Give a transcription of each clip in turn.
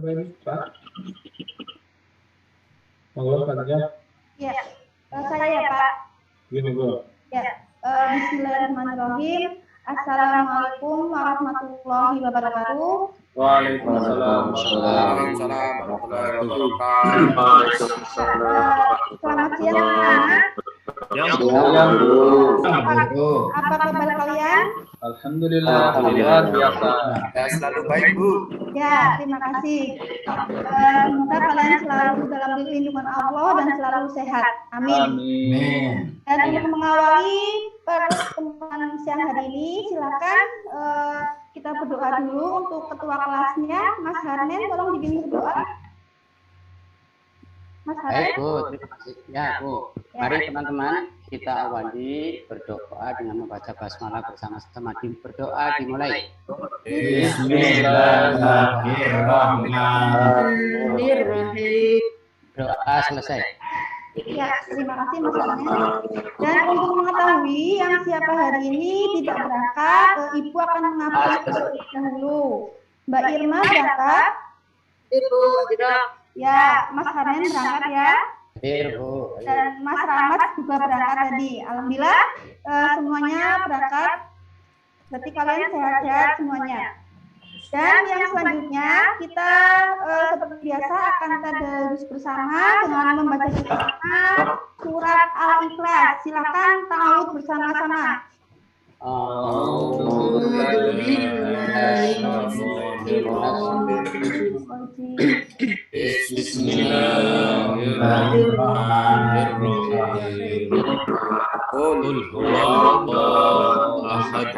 Pak. Monggo Pak Jam. Ya, saya ya Pak. Gini Bu. Ya, bismillahirrahmanirrahim. Assalamualaikum warahmatullahi wabarakatuh. Waalaikumsalam warahmatullahi wabarakatuh. Selamat siang anak-anak. Apa kabar kalian? Alhamdulillah, luar biasa. Ya, selalu baik Bu. Ya, terima kasih. Semoga kalian selalu dalam lindungan Allah dan selalu sehat. Amin. Amin. Dan untuk mengawali pertemuan siang hari ini, silakan kita berdoa dulu untuk ketua kelasnya, Mas Harmen. Tolong dibimbing berdoa. Mas Harmen. Baik Bu, terima kasih. Ya Bu, mari teman-teman kita awali berdoa dengan membaca basmalah bersama-sama. Berdoa dimulai. Bismillahirrahmanirrahim. Doa selesai. Ya, terima kasih Mas Harmen. Dan untuk mengetahui yang siapa hari ini tidak berangkat, Ibu akan mengabdi terlebih dahulu. Mbak Irma berangkat. Ibu tidak. Ya, Mas Harmen berangkat ya. Bu. Dan Mas Rahmat juga berangkat tadi. Alhamdulillah semuanya berangkat. Berarti kalian sehat-sehat semuanya. Dan yang selanjutnya kita seperti biasa akan tadarus bersama dengan membaca surat Al-Ikhlas. Silakan ta'awudz bersama-sama. Bismillahirrahmanirrahim. Qul huwallahu ahad.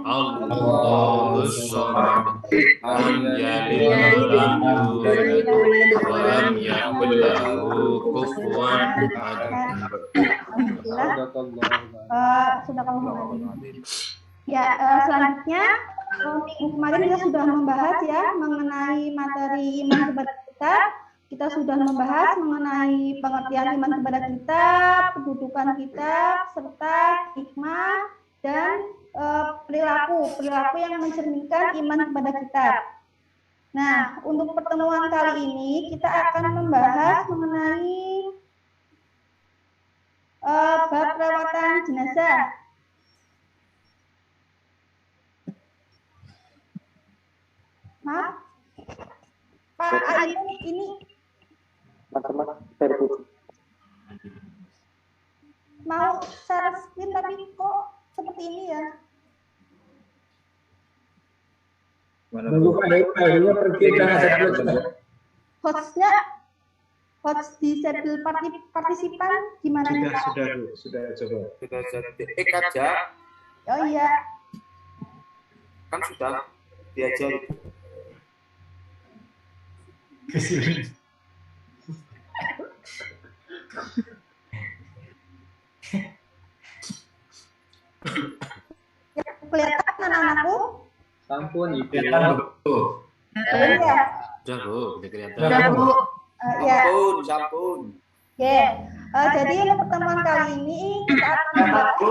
Allahus samad. Lam yalid wa lam yulad wa lam yakul lahu kufuwan ahad. Sudah kamu ya, selanjutnya kemarin kita sudah membahas ya mengenai materi iman kepada kita. Kita sudah membahas mengenai pengertian iman kepada kita, kedudukan kita, serta hikmah dan perilaku yang mencerminkan iman kepada kita. Nah, untuk pertemuan kali ini kita akan membahas mengenai bab perawatan jenazah. Maaf, Pak Ayu, ini mau share screen tapi kok seperti ini ya? Nunggu Pak Ayu pergi ke Hostnya, host disable partisipan gimana nih Pak? Sudah coba. Sudah jadi aja. Oh iya. Kan sudah diajari. Ya, kelihatan anak-anakku? Sampun Ibu. Ya. Sudah Bu, udah kelihatan. Sudah Bu. Ya. Sampun. Oke. Jadi untuk pertemuan kali ini kita akan membahas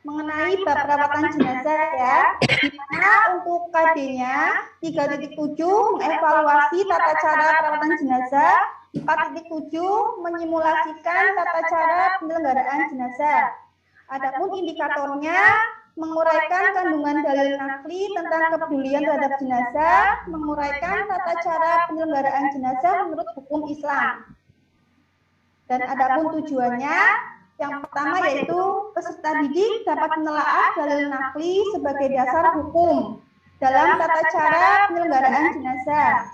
mengenai bab perawatan jenazah ya, di mana untuk KD-nya 3.7 mengevaluasi tata cara perawatan jenazah, 4.7 menyimulasikan tata cara penyelenggaraan jenazah. Adapun indikatornya menguraikan kandungan dalil nakli tentang kepedulian terhadap jenazah, menguraikan tata cara penyelenggaraan jenazah menurut hukum Islam. Dan adapun tujuannya, yang pertama yaitu peserta didik dapat menelaah dalil nakli sebagai dasar hukum dalam tata cara penyelenggaraan jenazah.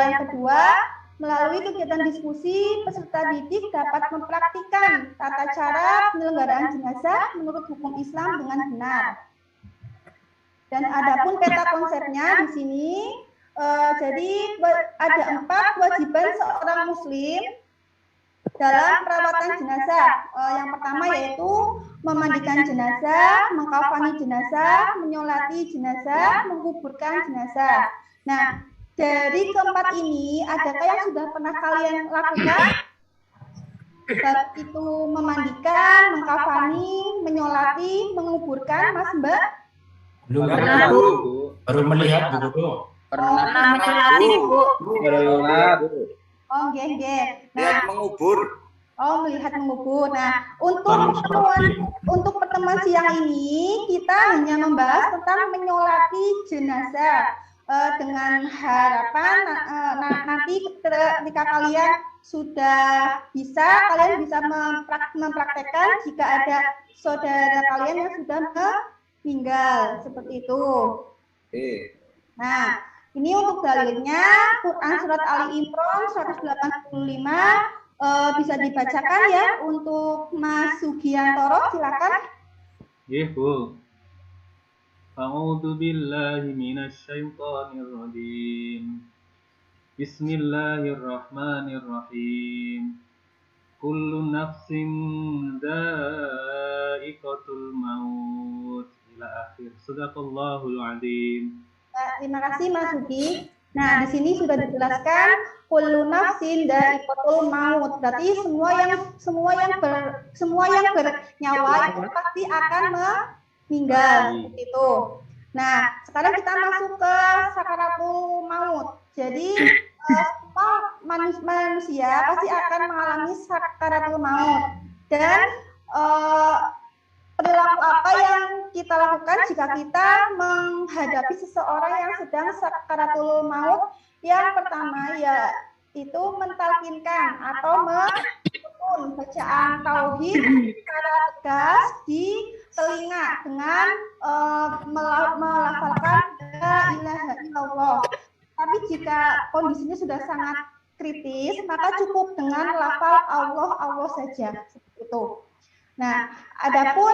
Yang kedua, melalui kegiatan diskusi, peserta didik dapat mempraktikkan tata cara penyelenggaraan jenazah menurut hukum Islam dengan benar. Dan adapun peta konsepnya di sini, jadi ada 4 kewajiban seorang muslim dalam perawatan jenazah. Yang pertama yaitu memandikan jenazah, mengkafani jenazah, menyolati jenazah, menguburkan jenazah. Nah, dari keempat ini, adakah yang sudah pernah kalian lakukan? Baik itu memandikan, mengkafani, menyolati, menguburkan, Mas Mbak? Belum pernah, Bu. Baru melihat Bu. Pernah menyolati, Bu. Sholat. Oh, nggih. Lihat Nah, mengubur. melihat mengubur. Nah, untuk pertemuan siang ini kita hanya membahas tentang menyolati jenazah dengan harapan nanti ketika kalian sudah bisa, kalian bisa mempraktekkan jika ada saudara kalian yang sudah meninggal seperti itu. Nah, ini untuk dalilnya Quran surat Ali Imran 185. Bisa dibacakan ya untuk Mas Sugiantoro, silakan. Iya, Bu. A'udzu billahi minasy syaithanir rajim. Bismillahirrahmanirrahim. Kullu nafsin dha'iqatul maut. Ila akhir. Shadaqallahul azim. Terima kasih Mas Sugi. Nah, di sini sudah dijelaskan kullu nafsin dha'iqatul maut. Berarti semua yang bernyawa itu pasti akan meninggal seperti itu. Nah, sekarang kita masuk ke sakaratul maut. Jadi semua manusia pasti akan mengalami sakaratul maut. Dan perilaku apa yang kita lakukan jika kita menghadapi seseorang yang sedang sakaratul maut? Yang pertama yaitu mentalkinkan atau menuntun bacaan tauhid secara tegas di telinga dengan melafalkan la ilaha illallah. Tapi jika kondisinya sudah sangat kritis, maka cukup dengan lafal Allah saja seperti itu. Nah, adapun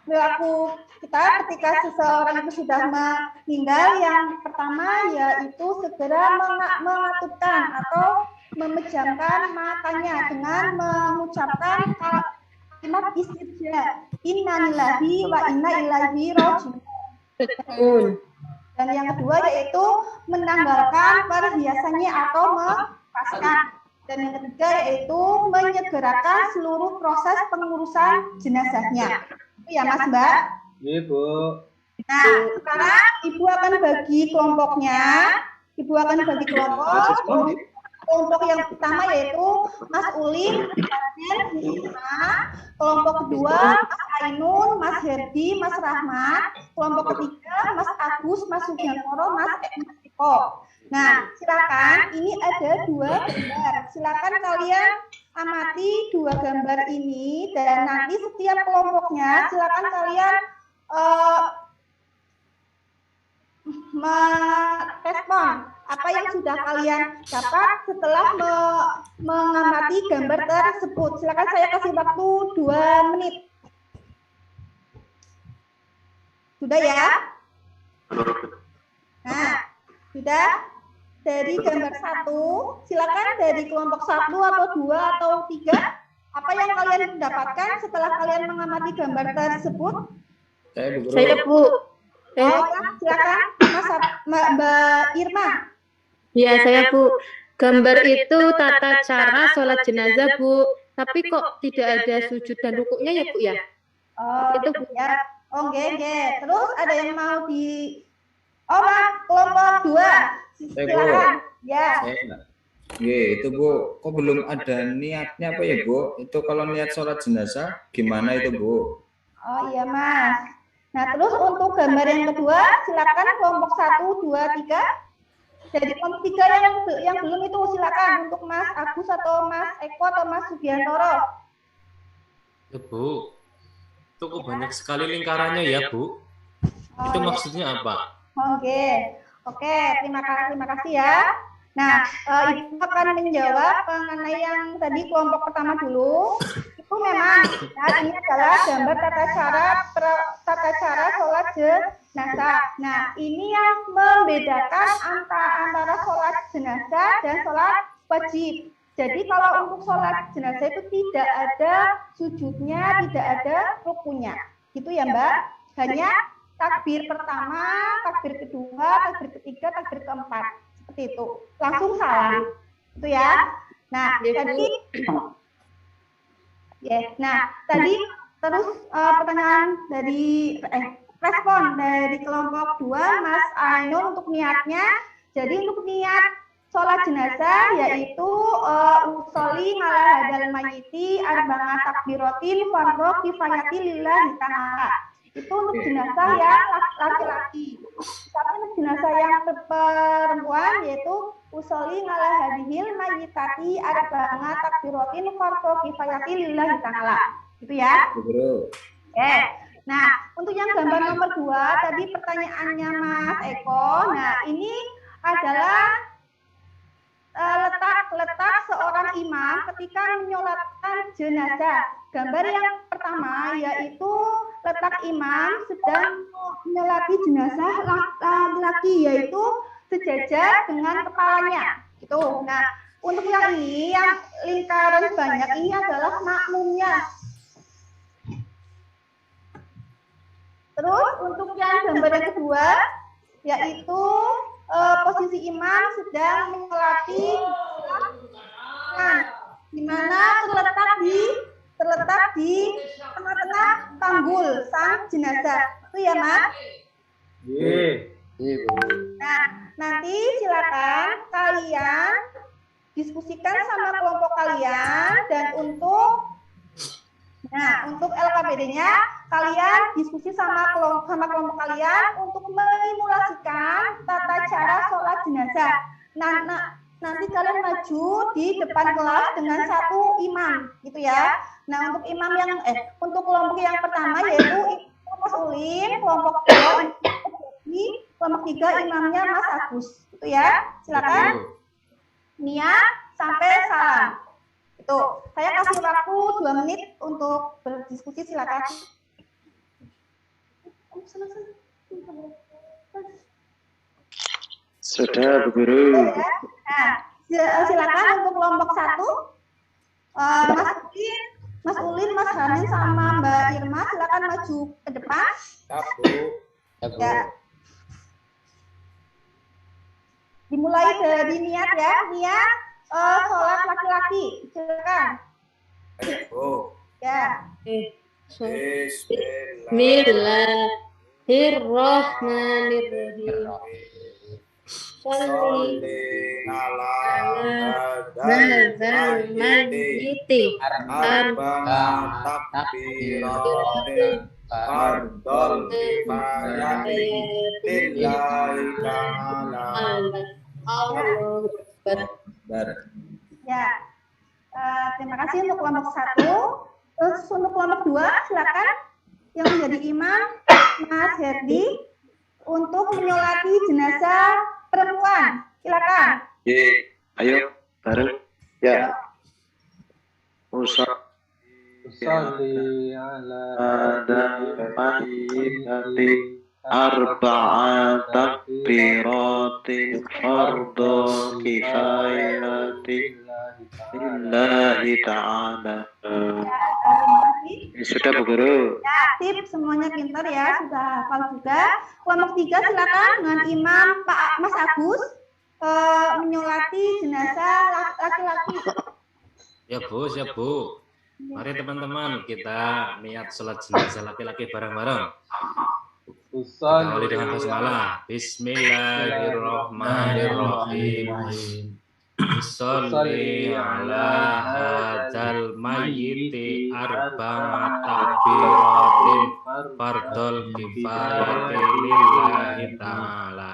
perilaku kita ketika seseorang itu sudah meninggal, yang pertama yaitu segera mengatupkan atau memejamkan matanya dengan mengucapkan kalimat istirja, innalillahi wa inna ilaihi raji'un. Dan yang kedua yaitu menanggalkan perhiasannya atau melepaskan. Dan yang ketiga yaitu menyegerakan seluruh proses pengurusan jenazahnya. Itu ya Mas Mbak? Iya, Bu. Nah, sekarang Ibu akan bagi kelompoknya. Ibu akan bagi kelompok yang pertama yaitu Mas Ulin, kelompok kedua Mas Ainun, Mas Herdi, Mas Rahmat, kelompok ketiga Mas Agus, Mas Sugiantoro, Mas Eko. Nah, silakan, ini ada 2 gambar. Silakan kalian amati 2 gambar ini dan nanti setiap kelompoknya silakan kalian merespon apa yang sudah kalian dapat setelah mengamati gambar tersebut. Silakan, saya kasih waktu 2 menit. Sudah ya? Nah, sudah. Dari gambar 1, silakan dari kelompok 1 atau 2 atau 3, apa yang kalian dapatkan setelah kalian mengamati gambar tersebut? Saya, Bu. Silakan Mbak Irma. Ya, saya, Bu. Gambar itu tata cara sholat jenazah, Bu. Tapi kok tidak ada sujud dan rukuknya ya, Bu ya? Oh, itu Bu ya. Oh, nggih. Terus ada yang mau kelompok 2. Silakan. Ya. Itu Bu, kok belum ada niatnya apa ya Bu? Itu kalau niat sholat jenazah gimana itu Bu? Oh iya Mas. Nah terus untuk gambar yang kedua silakan kelompok 1, 2, 3. Jadi kelompok 3 yang belum itu silakan untuk Mas Agus atau Mas Eko atau Mas Sugiantoro. Ya Bu, itu kok banyak sekali lingkarannya ya Bu? Itu maksudnya apa? Oke, terima kasih ya. Nah, Ibu akan menjawab mengenai yang tadi kelompok pertama dulu. Itu memang ini adalah gambar tata cara sholat jenazah. Nah, ini yang membedakan antara sholat jenazah dan sholat wajib. Jadi kalau untuk sholat jenazah itu tidak ada sujudnya, tidak ada rukunya. Gitu ya Mbak? Hanya takbir pertama, takbir kedua, takbir ketiga, takbir keempat. Seperti itu. Langsung salam. Itu ya. Nah, tadi terus pertanyaan dari respon dari kelompok 2 Mas Ainul untuk niatnya. Jadi untuk niat sholat jenazah yaitu usoli ala hadal mayiti arba'a takbiratin fardhu kifayati lillahi ta'ala. Itu untuk jenazah yang laki-laki. Tapi untuk jenazah yang perempuan yaitu usoli ala hadhil mayitati arba'a takbiratin fardhu kifayati lillahi ta'ala. Gitu ya. Oke. Nah, untuk yang gambar nomor 2 tadi pertanyaannya Mas Eko. Nah, ini adalah letak seorang imam ketika menyolatkan jenazah. Gambar yang pertama yaitu letak imam sedang menyolati jenazah laki-laki yaitu sejajar dengan kepalanya. Gitu. Nah, untuk yang ini yang lingkaran banyak ini adalah makmumnya. Terus untuk yang gambar yang kedua yaitu posisi imam sedang menyolati di mana terletak di tengah-tengah tanggul sang jenazah. Itu ya, Mas? Nah, nanti silakan kalian diskusikan sama kelompok kalian dan untuk LKPD-nya kalian diskusi sama kelompok kalian untuk memimulasikan tata cara sholat jenazah. Nanti kalian maju di depan kelas dengan satu imam, gitu ya. Nah, untuk imam yang untuk kelompok yang pertama yaitu Mas Ulin, kelompok 2 kelompok 3 imamnya Mas Agus, gitu ya. Silakan. Niat sampai salam. Itu, saya kasih waktu 2 menit untuk berdiskusi, silakan. Sudah, Bu Guru. Nah, silakan untuk kelompok 1, Mas Ulin, Mas Hanin, sama Mbak Irma, silakan maju ke depan. Ya. Dimulai dari niat ya, niat sholat laki-laki, silakan. Ya. Bismillahirrahmanirrahim. Sholli ala hadzal mayyiti arba'a takbiratin fardhu kifayati lillahi ta'ala. Allahu Akbar. Ya. Terima kasih untuk kelompok 1. Terus untuk kelompok 2 silakan yang menjadi imam Mas Herdi untuk menyolati jenazah perempuan. Silakan. Ayo bareng. Ya. Usalli ala mayyiti arba'a takbiratin fardhu kifayati lillahi ta'ala. Sudah, Bu Guru. Ya, tip semuanya pintar ya, sudah hafal juga. Kelompok 3 silakan dengan imam Pak Mas Agus menyolati jenazah laki-laki. Ya Bu. Mari teman-teman kita niat sholat jenazah laki-laki bareng-bareng. Kita awali dengan basmalah. Bismillahirrahmanirrahim. Sholli ala hadzal mayyiti arba'a takbiratin fardhu kifayati lillahi ta'ala.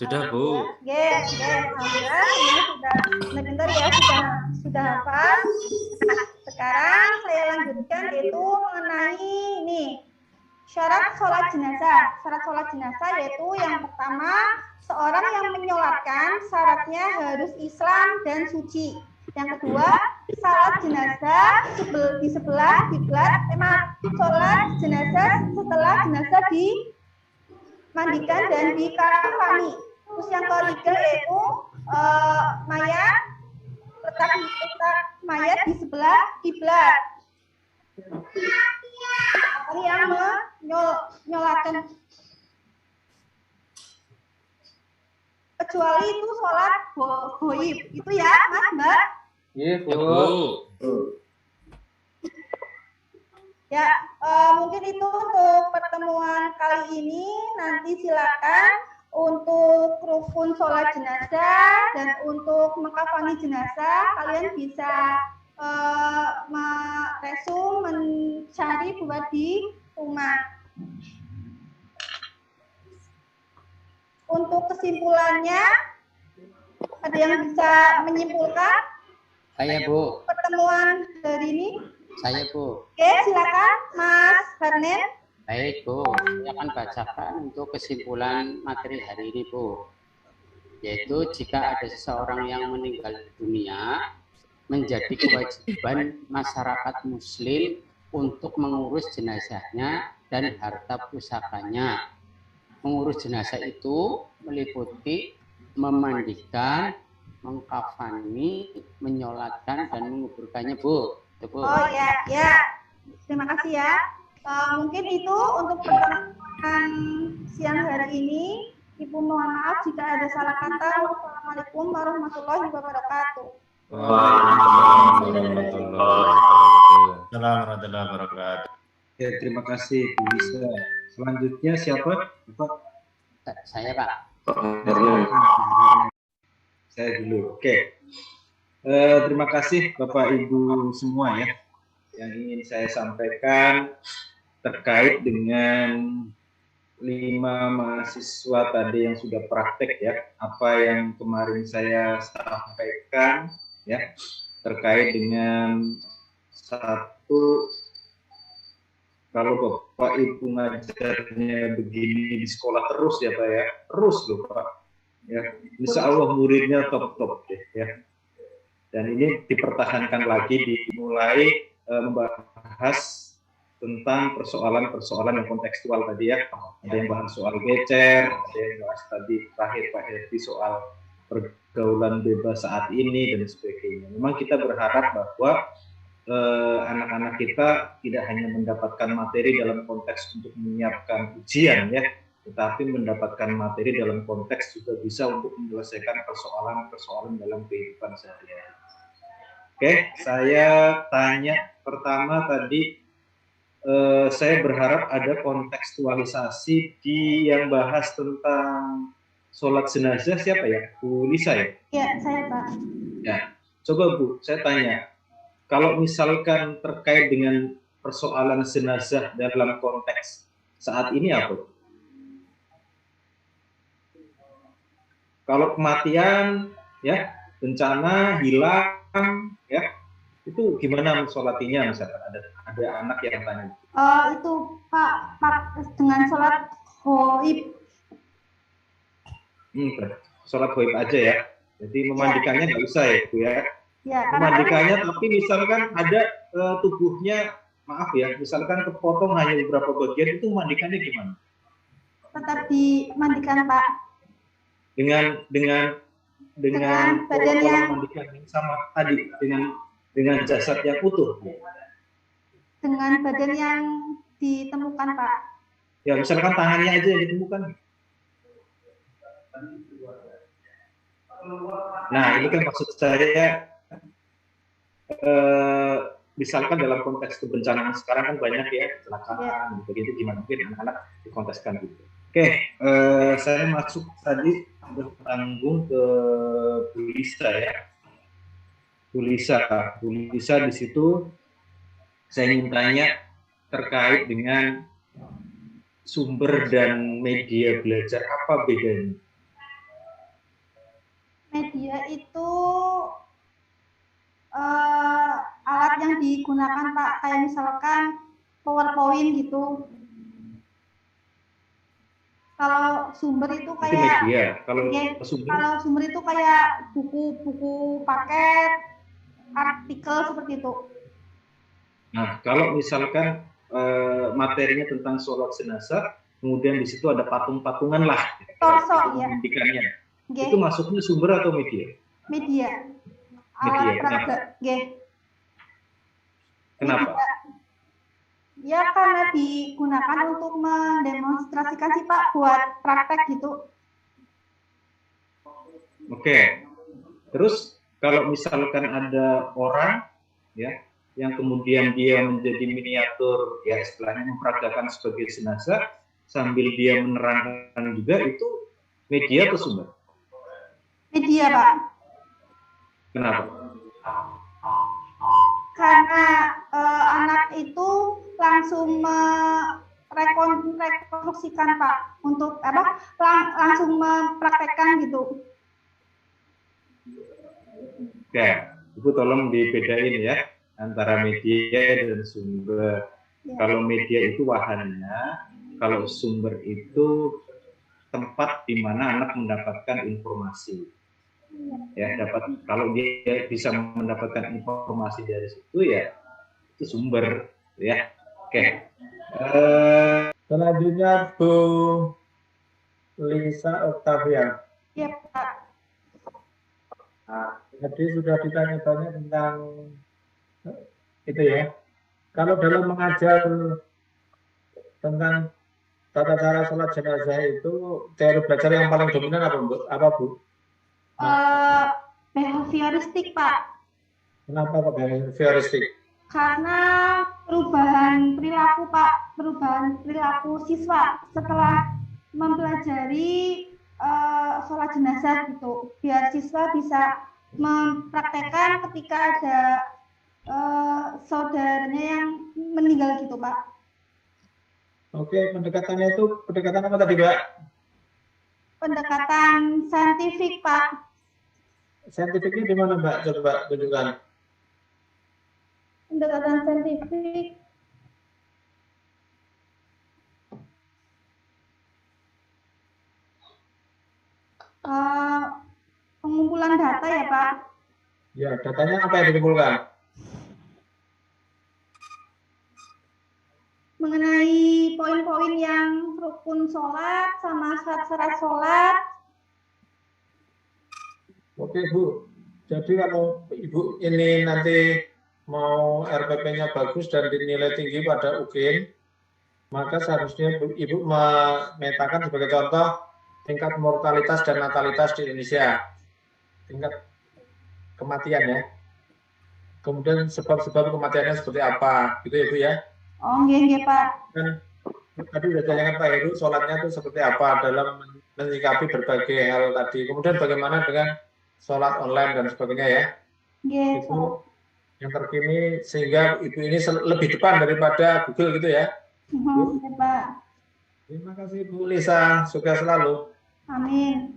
Sudah, Bu. Alhamdulillah ini sudah pintar ya, sudah hafal. Nah, sekarang saya lanjutkan yaitu mengenai ini syarat sholat jenazah. Syarat sholat jenazah yaitu yang pertama, seorang yang menyolatkan syaratnya harus Islam dan suci. Yang kedua, salat jenazah di sebelah kiblat, sholat jenazah setelah jenazah dimandikan dan dikafani. Terus yang ketiga yaitu letak mayat di sebelah kiblat. Yang menyolatkan kecuali itu sholat goib itu ya, Mas, Mbak. Iya, Bu. Ya, mungkin itu untuk pertemuan kali ini. Nanti silakan untuk rukun sholat jenazah dan untuk mengkafani jenazah, kalian bisa meresum, mencari buat di rumah. Untuk kesimpulannya, ada yang bisa menyimpulkan? Saya, Bu. Pertemuan hari ini? Saya, Bu. Oke, silakan Mas Farnen. Baik, Bu. Saya akan bacakan untuk kesimpulan materi hari ini, Bu. Yaitu jika ada seseorang yang meninggal dunia, menjadi kewajiban masyarakat muslim untuk mengurus jenazahnya dan harta pusakanya. Mengurus jenazah itu meliputi memandikan, mengkafani, menyolatkan, dan menguburkannya, Bu. Itu, Bu. Oh ya. Terima kasih ya. Mungkin itu untuk pertemuan siang hari ini. Ibu mohon maaf jika ada salah kata. Wassalamualaikum warahmatullahi wabarakatuh. Waalaikumsalam warahmatullahi wabarakatuh. Ya, terima kasih Bu Lisa. Selanjutnya siapa? Bapak? Saya, Pak. Saya dulu. Oke. Terima kasih Bapak Ibu semua ya. Yang ingin saya sampaikan terkait dengan 5 mahasiswa tadi yang sudah praktek ya, apa yang kemarin saya sampaikan ya, terkait dengan satu, kalau Bapak Ibu ngajarnya begini di sekolah terus ya Pak ya, terus loh Pak ya, insya Allah muridnya top-top deh ya. Dan ini dipertahankan lagi, dimulai membahas tentang persoalan-persoalan yang kontekstual tadi ya. Ada yang bahas soal gecer, ada yang bahas tadi terakhir Pak Herdi soal pergaulan bebas saat ini dan sebagainya. Memang kita berharap bahwa anak-anak kita tidak hanya mendapatkan materi dalam konteks untuk menyiapkan ujian ya, tetapi mendapatkan materi dalam konteks juga bisa untuk menyelesaikan persoalan-persoalan dalam kehidupan sehari-hari. Oke, saya tanya pertama tadi, saya berharap ada kontekstualisasi di yang bahas tentang sholat jenazah. Siapa ya? Bu Lisa ya? Ya, saya Pak. Ya, coba Bu, saya tanya, kalau misalkan terkait dengan persoalan jenazah dalam konteks saat ini apa? Kalau kematian, ya, bencana, hilang, ya, itu gimana mensolatinya misalkan ada anak yang tanya. Itu Pak dengan sholat hoib. Sholat hoib aja ya. Jadi memandikannya nggak usah ya Bu ya. Ya, memandikannya tapi misalkan ada tubuhnya, maaf ya, misalkan kepotong hanya beberapa bagian, itu memandikannya gimana? Tetap dimandikan Pak. Dengan badan yang memandikan sama tadi dengan jasad yang utuh. Dengan badan yang ditemukan Pak. Ya misalkan tangannya aja yang ditemukan. Nah ini kan maksud saya, misalkan dalam konteks kebencanaan sekarang kan banyak ya kecelakaan begitu, gimana mungkin anak-anak dikonteskan gitu. Oke, saya masuk tadi bertanggung ke Bu Lisa ya. Bu Lisa di situ saya ingin tanya terkait dengan sumber dan media belajar, apa bedanya? Media itu alat yang digunakan Pak, kayak misalkan PowerPoint gitu. Kalau sumber itu kayak media. Kalau sumber itu kayak buku-buku paket, artikel seperti itu. Nah, kalau misalkan materinya tentang sholat jenazah, kemudian di situ ada patung-patungan lah. Torso ya. Itu masuknya sumber atau media? Media. Kenapa? Kenapa? Ya karena digunakan untuk mendemonstrasikan sih Pak, buat praktek gitu. Oke. Terus kalau misalkan ada orang ya yang kemudian dia menjadi miniatur, ya istilahnya memperagakan sebagai jenazah, sambil dia menerangkan juga, itu media atau sumber? Media, Pak. Kenapa? Karena anak itu langsung merekonstruksikan, Pak, untuk langsung mempraktekkan gitu. Oke, Ibu tolong dibedain ya antara media dan sumber. Ya. Kalau media itu wahannya, kalau sumber itu tempat di mana anak mendapatkan informasi. Ya, kalau dia bisa mendapatkan informasi dari situ, ya itu sumber, ya. Oke. Selanjutnya Bu Lisa Octavia. Iya, Pak. Nah, jadi sudah ditanya-tanya tentang itu ya. Kalau dalam mengajar tentang tata cara sholat jenazah itu, teori belajar yang paling dominan apa Bu? Behavioristik, Pak. Kenapa kok behavioristik? Karena perubahan perilaku, Pak, perubahan perilaku siswa setelah mempelajari sholat jenazah gitu, biar siswa bisa mempraktekkan ketika ada saudaranya yang meninggal gitu, Pak. Oke, pendekatannya itu pendekatan apa tadi, Mbak? Pendekatan saintifik, Pak. Saintifiknya di mana, Mbak? Coba tunjukkan. Pendekatan saintifik pengumpulan data ya, Pak. Ya, datanya apa yang dikumpulkan? Mengenai poin-poin yang rukun sholat sama syarat-syarat sholat. Oke, Bu. Jadi kalau Ibu ini nanti mau RPP-nya bagus dan dinilai tinggi pada UGIN, maka seharusnya Ibu memetakan sebagai contoh tingkat mortalitas dan natalitas di Indonesia, tingkat kematian ya. Kemudian sebab-sebab kematiannya seperti apa, gitu ya Bu ya. Oh, iya Pak. Dan tadi sudah ditanyakan Pak Heru, sholatnya itu seperti apa dalam menyikapi berbagai hal tadi. Kemudian bagaimana dengan sholat online dan sebagainya ya. Iya, itu yang terkini sehingga Ibu ini lebih depan daripada Google gitu ya. Iya, Pak. Terima kasih Bu Lisa, sukses selalu. Amin.